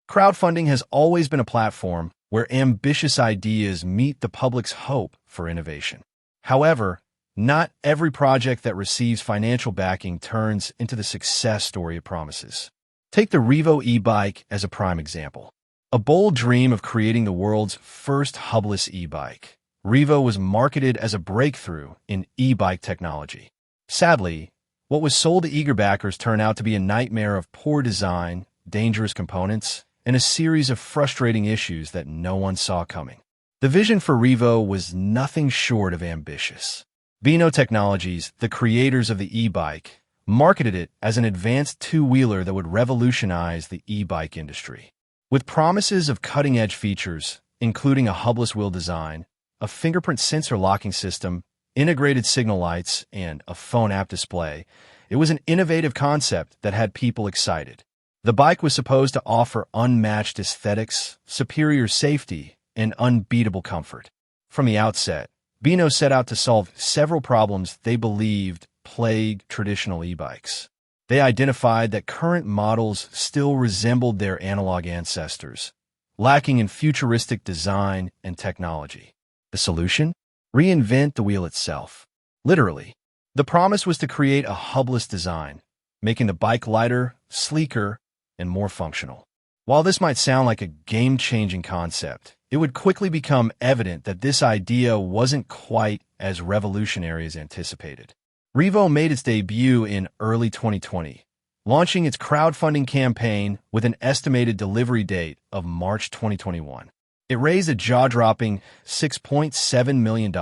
Crowdfunding has always been a platform where ambitious ideas meet the public's hope for innovation. However, not every project that receives financial backing turns into the success story it promises. Take the Revo e-bike as a prime example. A bold dream of creating the world's first hubless e-bike, Revo was marketed as a breakthrough in e-bike technology. Sadly, what was sold to eager backers turned out to be a nightmare of poor design, dangerous components, and a series of frustrating issues that no one saw coming. The vision for Revo was nothing short of ambitious. Beno Technologies, the creators of the e-bike, marketed it as an advanced two-wheeler that would revolutionize the e-bike industry. With promises of cutting-edge features, including a hubless wheel design, a fingerprint sensor locking system, integrated signal lights, and a phone app display, it was an innovative concept that had people excited. The bike was supposed to offer unmatched aesthetics, superior safety, and unbeatable comfort. From the outset, Beno set out to solve several problems they believed plague traditional e-bikes. They identified that current models still resembled their analog ancestors, lacking in futuristic design and technology. The solution? Reinvent the wheel itself. Literally. The promise was to create a hubless design, making the bike lighter, sleeker, and more functional. While this might sound like a game-changing concept, it would quickly become evident that this idea wasn't quite as revolutionary as anticipated. Revo made its debut in early 2020, launching its crowdfunding campaign with an estimated delivery date of March 2021. It raised a jaw-dropping $6.7 million,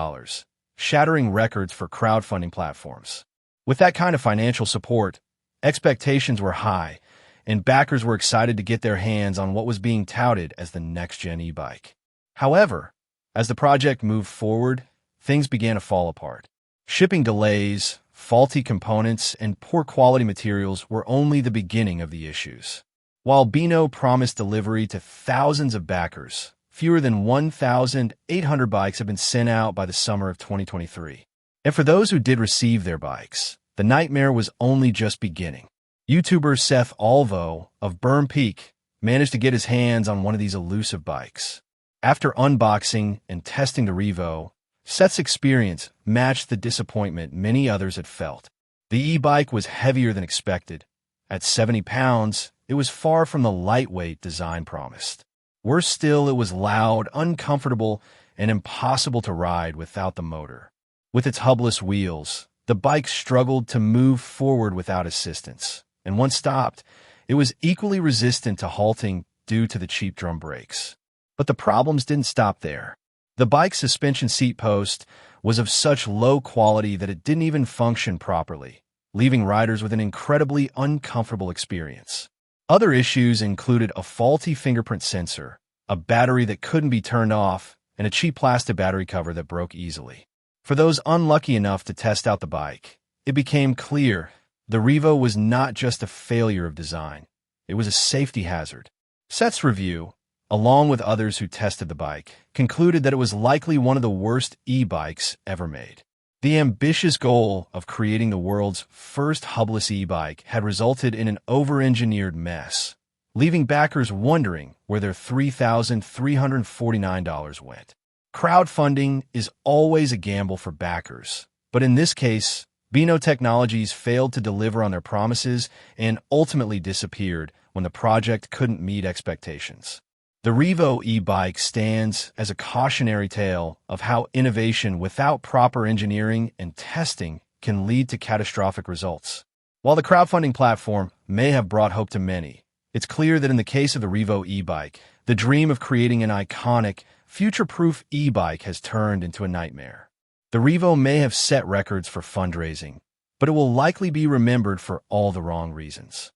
shattering records for crowdfunding platforms. With that kind of financial support, expectations were high, and backers were excited to get their hands on what was being touted as the next-gen e-bike. However, as the project moved forward, things began to fall apart. Shipping delays, faulty components, and poor quality materials were only the beginning of the issues. While Beno promised delivery to thousands of backers, fewer than 1,800 bikes have been sent out by the summer of 2023. And for those who did receive their bikes, the nightmare was only just beginning. YouTuber Seth Alvo of Burn Peak managed to get his hands on one of these elusive bikes. After unboxing and testing the Revo, Seth's experience matched the disappointment many others had felt. The e-bike was heavier than expected. At 70 pounds, it was far from the lightweight design promised. Worse still, it was loud, uncomfortable, and impossible to ride without the motor. With its hubless wheels, the bike struggled to move forward without assistance, and once stopped, it was equally resistant to halting due to the cheap drum brakes. But the problems didn't stop there. The bike's suspension seat post was of such low quality that it didn't even function properly, leaving riders with an incredibly uncomfortable experience. Other issues included a faulty fingerprint sensor, a battery that couldn't be turned off, and a cheap plastic battery cover that broke easily. For those unlucky enough to test out the bike, it became clear the Revo was not just a failure of design, it was a safety hazard. Seth's review, along with others who tested the bike, concluded that it was likely one of the worst e-bikes ever made. The ambitious goal of creating the world's first hubless e-bike had resulted in an over-engineered mess, leaving backers wondering where their $3,349 went. Crowdfunding is always a gamble for backers, but in this case, Beno Technologies failed to deliver on their promises and ultimately disappeared when the project couldn't meet expectations. The Revo e-bike stands as a cautionary tale of how innovation without proper engineering and testing can lead to catastrophic results. While the crowdfunding platform may have brought hope to many, it's clear that in the case of the Revo e-bike, the dream of creating an iconic, future-proof e-bike has turned into a nightmare. The Revo may have set records for fundraising, but it will likely be remembered for all the wrong reasons.